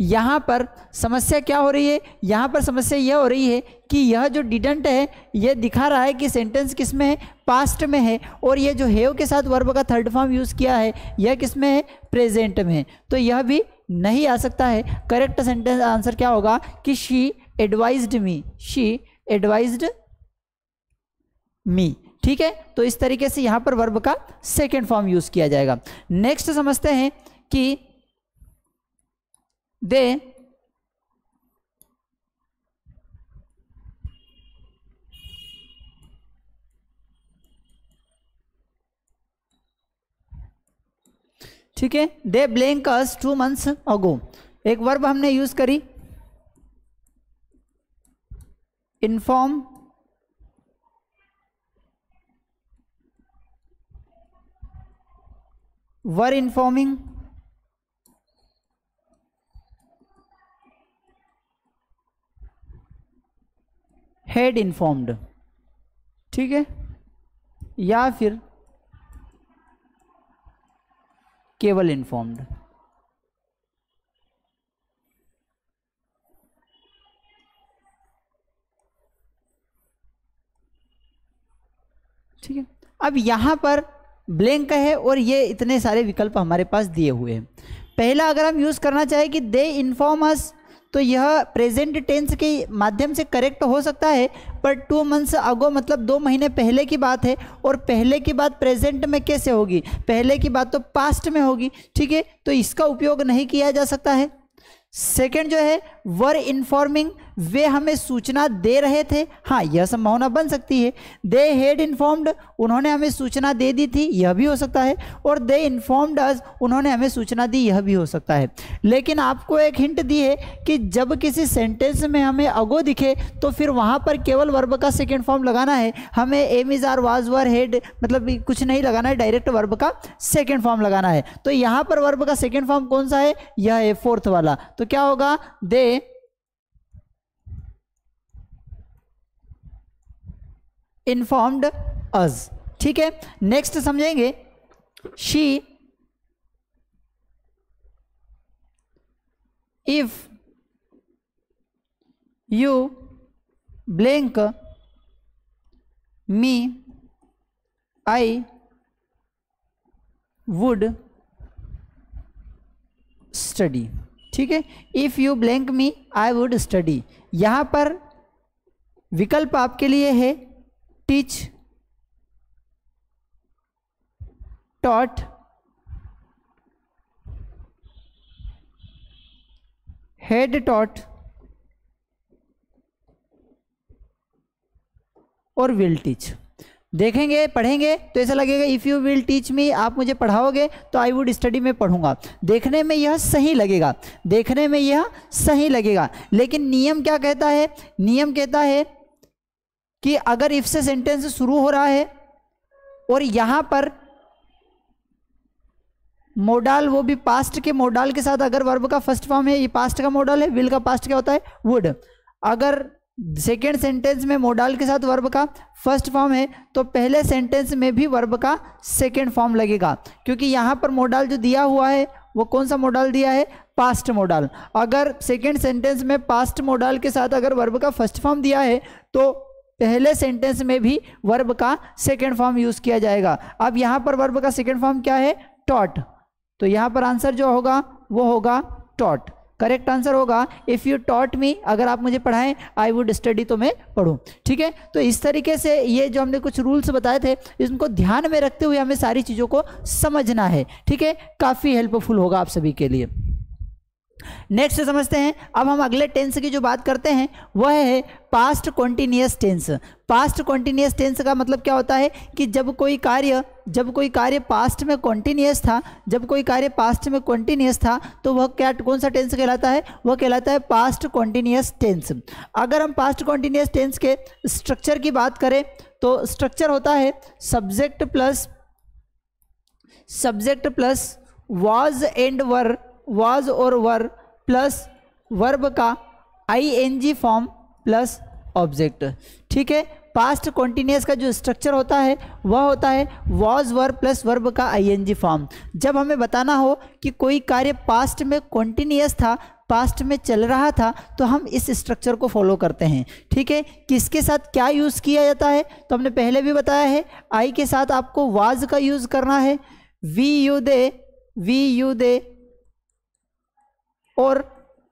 यहाँ पर समस्या क्या हो रही है, यहाँ पर समस्या यह हो रही है कि यह जो डिडंट है यह दिखा रहा है कि सेंटेंस किस में है, पास्ट में है, और ये जो हैव के साथ वर्ब का थर्ड फॉर्म यूज़ किया है यह किस में है, प्रेजेंट में है, तो यह भी नहीं आ सकता है। करेक्ट सेंटेंस आंसर क्या होगा कि she advised me, she advised me. ठीक है, तो इस तरीके से यहाँ पर वर्ब का सेकेंड फॉर्म यूज़ किया जाएगा। नेक्स्ट समझते हैं कि दे ठीक है, दे ब्लैंक अस 2 months अगो। एक वर्ब हमने यूज करी इन्फॉर्म, वर इन्फॉर्मिंग, हेड इन्फॉर्म्ड। ठीक है, या फिर केवल इन्फॉर्म्ड। ठीक है, अब यहां पर ब्लैंक है और ये इतने सारे विकल्प हमारे पास दिए हुए हैं। पहला अगर हम यूज करना चाहें कि दे इन्फॉर्म अस, तो यह प्रेजेंट टेंस के माध्यम से करेक्ट हो सकता है, पर 2 months अगो मतलब 2 महीने पहले की बात है, और पहले की बात प्रेजेंट में कैसे होगी, पहले की बात तो पास्ट में होगी। ठीक है, तो इसका उपयोग नहीं किया जा सकता है। सेकंड जो है वर इन्फॉर्मिंग, वे हमें सूचना दे रहे थे, हाँ यह संभावना बन सकती है। दे हेड इन्फॉर्म्ड, उन्होंने हमें सूचना दे दी थी, यह भी हो सकता है। और दे इन्फॉर्म्ड अस, उन्होंने हमें सूचना दी, यह भी हो सकता है। लेकिन आपको एक हिंट दी है कि जब किसी सेंटेंस में हमें अगो दिखे तो फिर वहाँ पर केवल वर्ब का सेकेंड फॉर्म लगाना है, हमें am is are was were had मतलब कुछ नहीं लगाना है, डायरेक्ट वर्ब का सेकेंड फॉर्म लगाना है। तो यहाँ पर वर्ब का सेकेंड फॉर्म कौन सा है, यह है फोर्थ वाला। तो क्या होगा, दे इन्फॉर्म्ड अस। ठीक है, नेक्स्ट समझेंगे she if you blank me I would study. ठीक है, if you blank me I would study. यहां पर विकल्प आपके लिए है टीच, टॉट, हेड टॉट और विल टीच। देखेंगे पढ़ेंगे तो ऐसा लगेगा if you will teach me, आप मुझे पढ़ाओगे तो आई वुड स्टडी में पढ़ूंगा। देखने में यह सही लगेगा, देखने में यह सही लगेगा, लेकिन नियम क्या कहता है, नियम कहता है कि अगर इफ से सेंटेंस शुरू हो रहा है और यहाँ पर मोडाल वो भी पास्ट के मोडाल के साथ, अगर वर्ब का फर्स्ट फॉर्म है, ये पास्ट का मोडाल है, विल का पास्ट क्या होता है, वुड। अगर सेकेंड सेंटेंस में मोडाल के साथ वर्ब का फर्स्ट फॉर्म है तो पहले सेंटेंस में भी वर्ब का सेकेंड फॉर्म लगेगा, क्योंकि यहाँ पर मोडाल जो दिया हुआ है वो कौन सा मोडाल दिया है, पास्ट मोडाल। अगर सेकेंड सेंटेंस में पास्ट मोडाल के साथ अगर वर्ब का फर्स्ट फॉर्म दिया है तो पहले सेंटेंस में भी वर्ब का सेकेंड फॉर्म यूज किया जाएगा। अब यहाँ पर वर्ब का सेकेंड फॉर्म क्या है, टॉट, तो यहाँ पर आंसर जो होगा वो होगा टॉट। करेक्ट आंसर होगा इफ़ यू टॉट मी, अगर आप मुझे पढ़ाएं आई वुड स्टडी, तो मैं पढ़ूं। ठीक है, तो इस तरीके से ये जो हमने कुछ रूल्स बताए थे इनको ध्यान में रखते हुए हमें सारी चीज़ों को समझना है। ठीक है, काफ़ी हेल्पफुल होगा आप सभी के लिए। नेक्स्ट समझते हैं, अब हम अगले टेंस की जो बात करते हैं वह है past continuous tense. Past continuous tense का मतलब क्या होता है कि जब कोई कार्य पास्ट में कॉन्टिन्यूअस था, जब कोई कार्य पास्ट में कॉन्टिन्यूअस था तो वह क्या, कौन सा टेंस कहलाता है, वह कहलाता है पास्ट कॉन्टिन्यूअस टेंस। अगर हम पास्ट कॉन्टिन्यूअस टेंस के स्ट्रक्चर की बात करें तो स्ट्रक्चर होता है subject plus was and were, was और वर प्लस वर्ब का आईएनजी फॉर्म प्लस ऑब्जेक्ट। ठीक है, पास्ट कॉन्टिन्यूअस का जो स्ट्रक्चर होता है वह होता है वाज वर प्लस वर्ब का आईएनजी फॉर्म। जब हमें बताना हो कि कोई कार्य पास्ट में कॉन्टिन्यूअस था पास्ट में चल रहा था तो हम इस स्ट्रक्चर को फॉलो करते हैं। ठीक है, किसके साथ क्या यूज़ किया जाता है तो हमने पहले भी बताया है, आई के साथ आपको वाज का यूज़ करना है, वी यू दे, और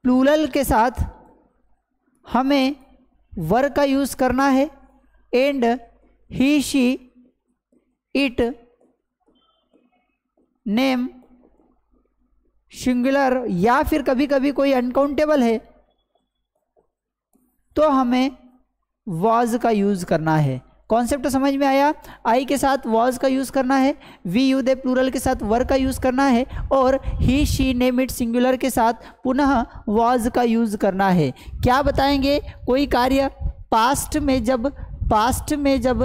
प्लूरल के साथ हमें वर का यूज़ करना है, and he she it name singular, या फिर कभी कभी कोई अनकाउंटेबल है तो हमें वॉज का यूज़ करना है। कॉन्सेप्ट समझ में आया? आई के साथ वॉज का यूज़ करना है, वी यू दे प्लूरल के साथ वर का यूज़ करना है, और ही शी नेम इट सिंगुलर के साथ पुनः वॉज का यूज़ करना है। क्या बताएंगे? कोई कार्य पास्ट में जब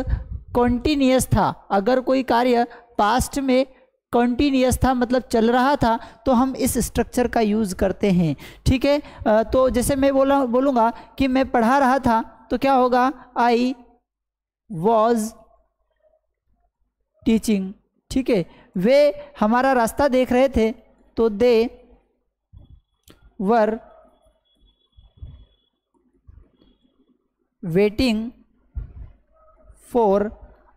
कॉन्टिन्यूअस था, अगर कोई कार्य पास्ट में कॉन्टिन्यूअस था मतलब चल रहा था तो हम इस स्ट्रक्चर का यूज़ करते हैं। ठीक है, तो जैसे मैं बोलूँगा कि मैं पढ़ा रहा था तो क्या होगा? I was teaching. ठीक है, वे हमारा रास्ता देख रहे थे तो दे वर वेटिंग फॉर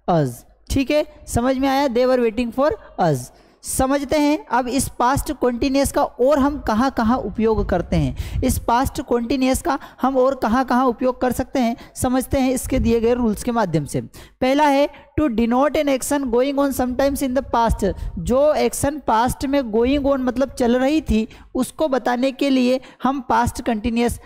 अस। ठीक है, समझ में आया? दे वर वेटिंग फॉर अस। समझते हैं अब इस पास्ट कॉन्टिन्यूअस का और हम कहाँ कहाँ उपयोग करते हैं। इस पास्ट कॉन्टिन्यूअस का हम और कहाँ कहाँ उपयोग कर सकते हैं, समझते हैं इसके दिए गए रूल्स के माध्यम से। पहला है to denote an action going on sometimes in the past. जो एक्शन पास्ट में गोइंग ऑन मतलब चल रही थी उसको बताने के लिए हम पास्ट कंटिन्यूअस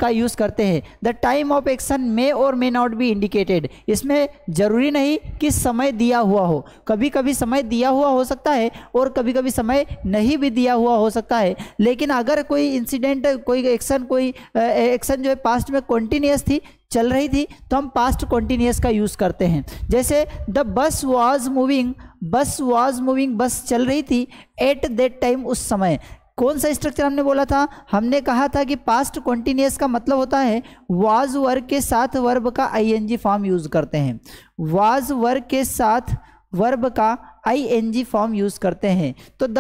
का यूज़ करते हैं। द टाइम ऑफ एक्शन मे और मे नॉट बी इंडिकेटेड। इसमें ज़रूरी नहीं कि समय दिया हुआ हो, कभी कभी समय दिया हुआ हो सकता है और कभी कभी समय नहीं भी दिया हुआ हो सकता है। लेकिन अगर कोई इंसिडेंट, कोई एक्शन जो है पास्ट में कॉन्टिन्यूअस थी, चल रही थी, तो हम पास्ट कॉन्टिन्यूअस का यूज़ करते हैं। जैसे द बस वॉज मूविंग, बस चल रही थी एट दैट टाइम, उस समय। कौन सा स्ट्रक्चर हमने बोला था? हमने कहा था कि पास्ट कॉन्टिन्यूअस का मतलब होता है वाज वर्ब के साथ वर्ब का आईएनजी फॉर्म यूज करते हैं। वाज वर्ब के साथ वर्ब का आईएनजी फॉर्म यूज करते हैं। तो द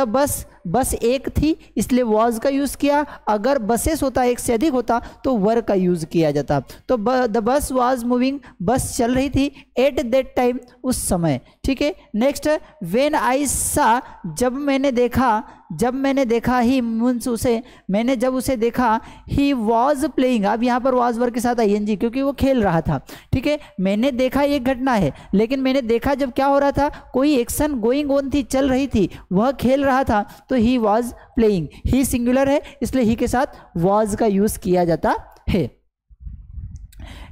बस एक थी इसलिए वाज का यूज किया। अगर बसेस होता, एक से अधिक होता, तो वर का यूज किया जाता। तो द बस वाज मूविंग, बस चल रही थी एट दैट टाइम, उस समय। ठीक है, नेक्स्ट व्हेन आई सा, जब मैंने देखा, ही मीन्स उसे, मैंने जब उसे देखा, ही वॉज प्लेइंग। अब यहाँ पर वॉज वर्ब के साथ आईएनजी, क्योंकि वो खेल रहा था। ठीक है, मैंने देखा एक घटना है, लेकिन मैंने देखा जब क्या हो रहा था, कोई एक्शन गोइंग ऑन थी, चल रही थी, वह खेल रहा था, तो he was playing. He singular है इसलिए ही के साथ वॉज का यूज किया जाता है।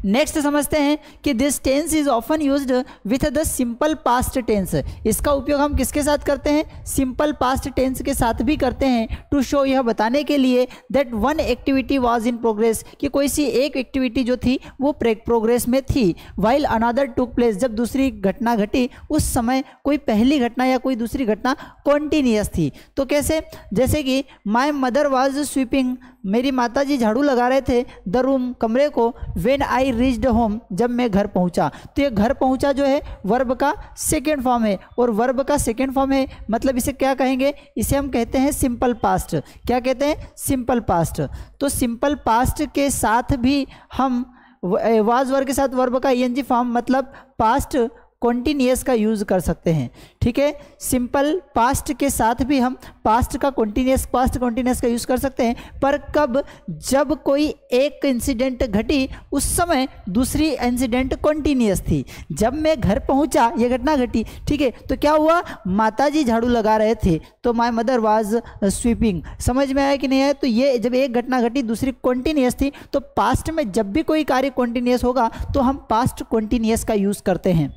नेक्स्ट समझते हैं कि this tense is often used with the simple past tense. इसका उपयोग हम किसके साथ करते हैं? सिंपल पास्ट टेंस के साथ भी करते हैं। टू शो, यह बताने के लिए that one activity was in progress, कि कोई सी एक एक्टिविटी जो थी वो प्रोग्रेस में थी। वाइल अनदर टुक प्लेस, जब दूसरी घटना घटी उस समय कोई पहली घटना या कोई दूसरी घटना कॉन्टिन्यूअस थी। तो कैसे? जैसे कि माई मदर वाज स्वीपिंग, मेरी माताजी झाड़ू लगा रहे थे द रूम, कमरे को। व्हेन आई रीच्ड होम, जब मैं घर पहुंचा। तो ये घर पहुंचा जो है वर्ब का सेकेंड फॉर्म है, और वर्ब का सेकेंड फॉर्म है मतलब इसे क्या कहेंगे? इसे हम कहते हैं सिंपल पास्ट। क्या कहते हैं? Simple past. तो सिंपल पास्ट के साथ भी हम वाज वर्ब के साथ वर्ब का ईएनजी फॉर्म मतलब पास्ट कॉन्टिन्यूअस का यूज़ कर सकते हैं। ठीक है, सिंपल पास्ट के साथ भी हम पास्ट कॉन्टिन्यूअस का यूज़ कर सकते हैं। पर कब? जब कोई एक इंसिडेंट घटी उस समय दूसरी इंसिडेंट कॉन्टिन्यूअस थी। जब मैं घर पहुंचा, ये घटना घटी। ठीक है, तो क्या हुआ? माताजी झाड़ू लगा रहे थे, तो माय मदर वाज स्वीपिंग। समझ में आया कि नहीं आया? तो ये जब एक घटना घटी दूसरी कॉन्टिन्यूअस थी, तो पास्ट में जब भी कोई कार्य कॉन्टिन्यूअस होगा तो हम पास्ट कॉन्टिन्यूअस का यूज़ करते हैं।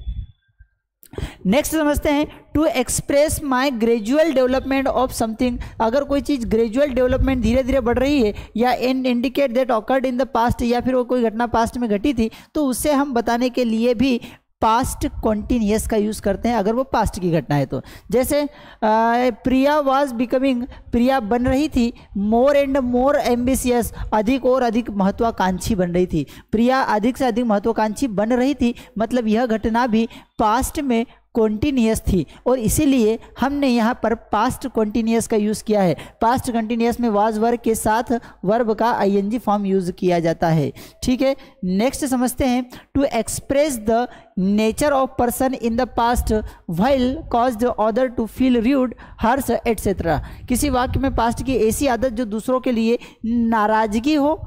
नेक्स्ट समझते हैं to express my gradual development of something. अगर कोई चीज़ ग्रेजुअल डेवलपमेंट धीरे धीरे बढ़ रही है, या indicate that occurred in the past, या फिर वो कोई घटना पास्ट में घटी थी, तो उसे हम बताने के लिए भी पास्ट कॉन्टिन्यूअस का यूज़ करते हैं अगर वो पास्ट की घटना है तो। जैसे प्रिया वाज बिकमिंग, प्रिया बन रही थी मोर एंड मोर एम्बिशियस, अधिक और अधिक महत्वाकांक्षी बन रही थी। प्रिया अधिक से अधिक महत्वाकांक्षी बन रही थी मतलब यह घटना भी पास्ट में कॉन्टिन्यूअस थी और इसीलिए हमने यहाँ पर पास्ट कॉन्टिन्यूअस का यूज़ किया है। पास्ट कॉन्टिन्यूअस में वाज वर्ब के साथ वर्ब का आईएनजी फॉर्म यूज़ किया जाता है। ठीक है, नेक्स्ट समझते हैं, to express the nature of person in the past while cause the other to feel rude harsh etcetera. किसी वाक्य में पास्ट की ऐसी आदत जो दूसरों के लिए नाराजगी हो,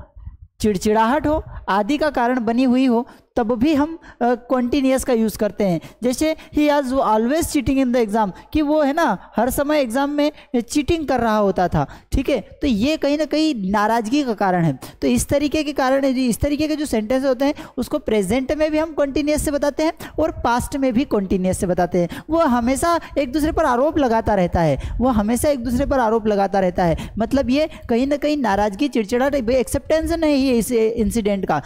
चिड़चिड़ाहट हो आदि का कारण बनी हुई हो, तब भी हम कॉन्टिन्यूअस का यूज़ करते हैं। जैसे ही आज वो always cheating in the exam, कि वो है ना हर समय एग्ज़ाम में चीटिंग कर रहा होता था। ठीक है, तो ये कहीं ना कहीं नाराज़गी का कारण है। तो इस तरीके के कारण, इस तरीके के जो सेंटेंस होते हैं उसको प्रेजेंट में भी हम कॉन्टिन्यूअस से बताते हैं और पास्ट में भी कॉन्टिन्यूअस से बताते हैं। वो हमेशा एक दूसरे पर आरोप लगाता रहता है, वो हमेशा एक दूसरे पर आरोप लगाता रहता है। मतलब ये कहीं ना कहीं नाराज़गी, चिड़चिड़ाहट, एक्सेप्टेंस नहीं है इस इंसिडेंट का,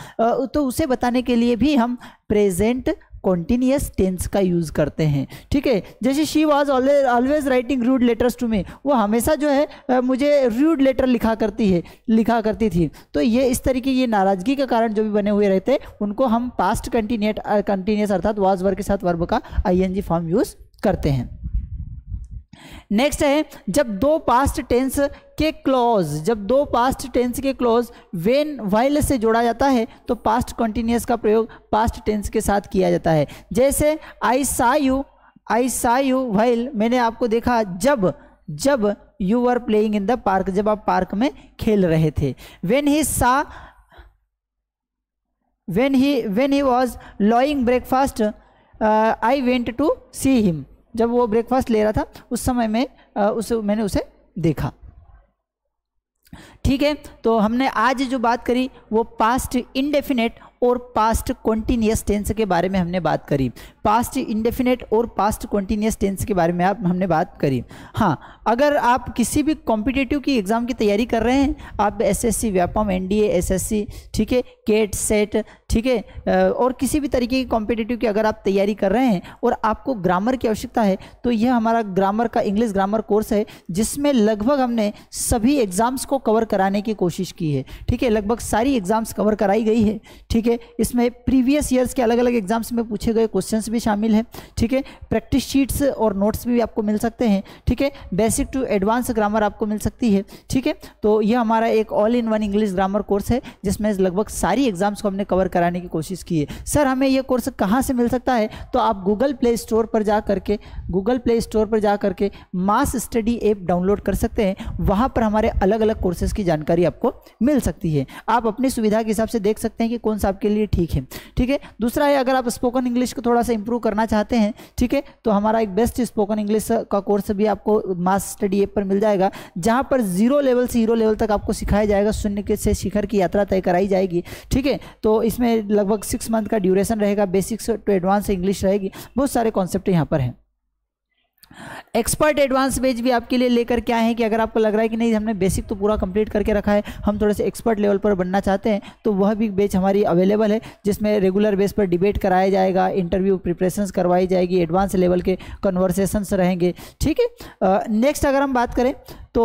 तो उसे बताने के लिए भी हम प्रेजेंट कॉन्टिन्यूअस टेंस का यूज़ करते हैं। ठीक है, जैसे she was always writing rude letters to me, वो हमेशा जो है मुझे रूड लेटर लिखा करती थी। तो ये इस तरीके ये नाराज़गी के कारण जो भी बने हुए रहते हैं उनको हम पास्ट कंटिन्यूअस अर्थात वाज वर्ब के साथ वर्ब का आईएनजी फॉर्म यूज़ करते हैं। नेक्स्ट है, जब दो पास्ट टेंस के क्लोज वेन वाइल से जोड़ा जाता है तो पास्ट कंटिन्यूअस का प्रयोग पास्ट टेंस के साथ किया जाता है। जैसे आई सा यू वाइल, मैंने आपको देखा जब you were playing in the park, जब आप पार्क में खेल रहे थे। When he was lowing breakfast I went to see him, जब वो ब्रेकफास्ट ले रहा था उस समय में मैंने उसे देखा। ठीक है, तो हमने आज जो बात करी वो पास्ट इंडेफिनेट और पास्ट कॉन्टिन्यूअस टेंस के बारे में हमने बात करी। पास्ट इंडेफिनेट और पास्ट कॉन्टिन्यूअस टेंस के बारे में हमने बात करी। हाँ, अगर आप किसी भी कॉम्पिटिटिव की एग्ज़ाम की तैयारी कर रहे हैं, आप एसएससी, व्यापम, एनडीए, एसएससी, ठीक है, केट, सेट, ठीक है, और किसी भी तरीके की कॉम्पिटिटिव की अगर आप तैयारी कर रहे हैं और आपको ग्रामर की आवश्यकता है, तो यह हमारा ग्रामर का इंग्लिश ग्रामर कोर्स है जिसमें लगभग हमने सभी एग्ज़ाम्स को कवर कराने की कोशिश की है। ठीक है, लगभग सारी एग्ज़ाम्स कवर कराई गई है। ठीक है, इसमें प्रीवियस ईयर्स के अलग अलग एग्जाम्स में पूछे गए क्वेश्चंस भी शामिल हैं। ठीक है, प्रैक्टिस शीट्स और नोट्स भी आपको मिल सकते हैं। ठीक है, बेसिक टू एडवांस ग्रामर आपको मिल सकती है। ठीक है, तो यह हमारा एक all in one English grammar course है जिसमें लगभग सारी एग्जाम्स को हमने कवर कराने की कोशिश की है। सर हमें यह कोर्स कहाँ से मिल सकता है? तो आप गूगल प्ले स्टोर पर जा करके मास स्टडी ऐप डाउनलोड कर सकते हैं। वहाँ पर हमारे अलग अलग कोर्सेज की जानकारी आपको मिल सकती है। आप अपनी सुविधा के हिसाब से देख सकते हैं कि कौन सा आपके लिए ठीक है। ठीक है, दूसरा है, अगर आप स्पोकन इंग्लिश को थोड़ा सा इंप्रूव करना चाहते हैं, ठीक है, तो हमारा एक बेस्ट स्पोकन इंग्लिश का कोर्स भी आपको मास स्टडी ऐप पर मिल जाएगा, जहां पर 0 लेवल से हीरो लेवल तक आपको सिखाया जाएगा, शून्य से शिखर की यात्रा तय कराई जाएगी। ठीक है, तो इसमें लगभग 6 मंथ का ड्यूरेशन रहेगा, बेसिक्स टू एडवांस इंग्लिश रहेगी, बहुत सारे कॉन्सेप्ट यहाँ पर हैं। एक्सपर्ट एडवांस बेच भी आपके लिए लेकर के आए हैं कि अगर आपको लग रहा है कि नहीं हमने बेसिक तो पूरा कंप्लीट करके रखा है, हम थोड़े से एक्सपर्ट लेवल पर बनना चाहते हैं, तो वह भी बेच हमारी अवेलेबल है जिसमें रेगुलर बेस पर डिबेट कराया जाएगा, इंटरव्यू प्रिपरेशंस करवाई जाएगी, एडवांस लेवल के कन्वर्सेशंस रहेंगे। ठीक है, नेक्स्ट अगर हम बात करें तो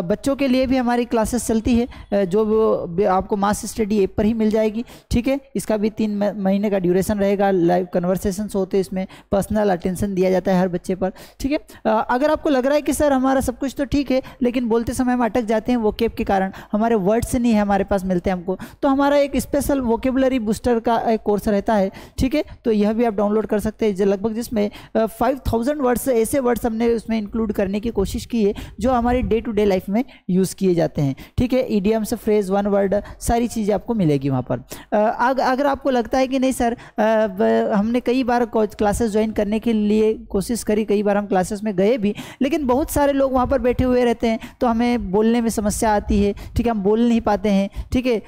बच्चों के लिए भी हमारी क्लासेस चलती है जो आपको मास स्टडी ऐप पर ही मिल जाएगी। ठीक है, इसका भी 3 महीने का ड्यूरेशन रहेगा, लाइव कन्वर्सेशंस होते हैं, इसमें पर्सनल अटेंशन दिया जाता है हर बच्चे पर। ठीक है, अगर आपको लग रहा है कि सर हमारा सब कुछ तो ठीक है लेकिन बोलते समय हम अटक जाते हैं वोकेब के कारण, हमारे वर्ड्स नहीं है हमारे पास मिलते हैं हमको, तो हमारा एक स्पेशल वोकेबुलरी बूस्टर का एक कोर्स रहता है। ठीक है, तो यह भी आप डाउनलोड कर सकते हैं, लगभग जिसमें 5000 वर्ड्स, ऐसे वर्ड्स हमने उसमें इंक्लूड करने की कोशिश की है जो हमारी डे टू डे लाइफ में यूज़ किए जाते हैं। ठीक है, ईडियम्स, फ्रेज, वन वर्ड, सारी चीज़ें आपको मिलेगी वहाँ पर। अगर आपको लगता है कि नहीं सर हमने कई बार क्लासेस ज्वाइन करने के लिए कोशिश करी, कई बार हम क्लासेस में गए भी, लेकिन बहुत सारे लोग वहाँ पर बैठे हुए रहते हैं तो हमें बोलने में समस्या आती है। ठीक है, हम बोल नहीं पाते हैं। ठीक है,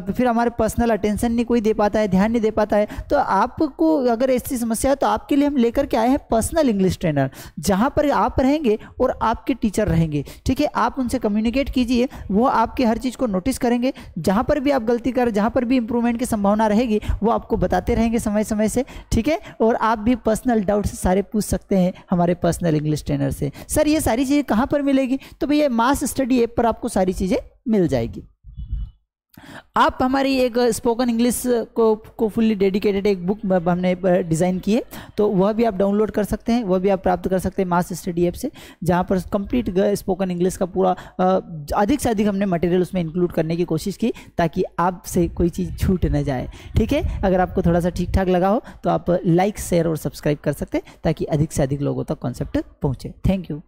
फिर हमारे पर्सनल अटेंशन नहीं कोई दे पाता है, ध्यान नहीं दे पाता है, तो आपको अगर ऐसी समस्या है तो आपके लिए हम लेकर के आए हैं पर्सनल इंग्लिश ट्रेनर, जहाँ पर आप रहेंगे और आपके टीचर रहेंगे। ठीक है, आप उनसे कम्युनिकेट कीजिए, वो आपके हर चीज़ को नोटिस करेंगे, जहाँ पर भी आप गलती कर, जहाँ पर भी इंप्रूवमेंट की संभावना रहेगी वो आपको बताते रहेंगे समय समय से। ठीक है, और आप भी पर्सनल डाउट्स सारे पूछ सकते हैं हमारे पर्सनल इंग्लिश ट्रेनर से। सर ये सारी चीज़ें कहाँ पर मिलेगी? तो भैया मास स्टडी ऐप पर आपको सारी चीज़ें मिल जाएगी। आप हमारी एक स्पोकन इंग्लिश को फुल्ली डेडिकेटेड एक बुक हमने डिज़ाइन की है, तो वह भी आप डाउनलोड कर सकते हैं, वह भी आप प्राप्त कर सकते हैं मास स्टडी ऐप से, जहां पर कंप्लीट स्पोकन इंग्लिश का पूरा अधिक से अधिक हमने मटेरियल उसमें इंक्लूड करने की कोशिश की, ताकि आपसे कोई चीज़ छूट न जाए। ठीक है, अगर आपको थोड़ा सा ठीक ठाक लगा हो तो आप लाइक, शेयर और सब्सक्राइब कर सकते हैं, ताकि अधिक से अधिक लोगों तक कॉन्सेप्ट पहुँचे। Thank you.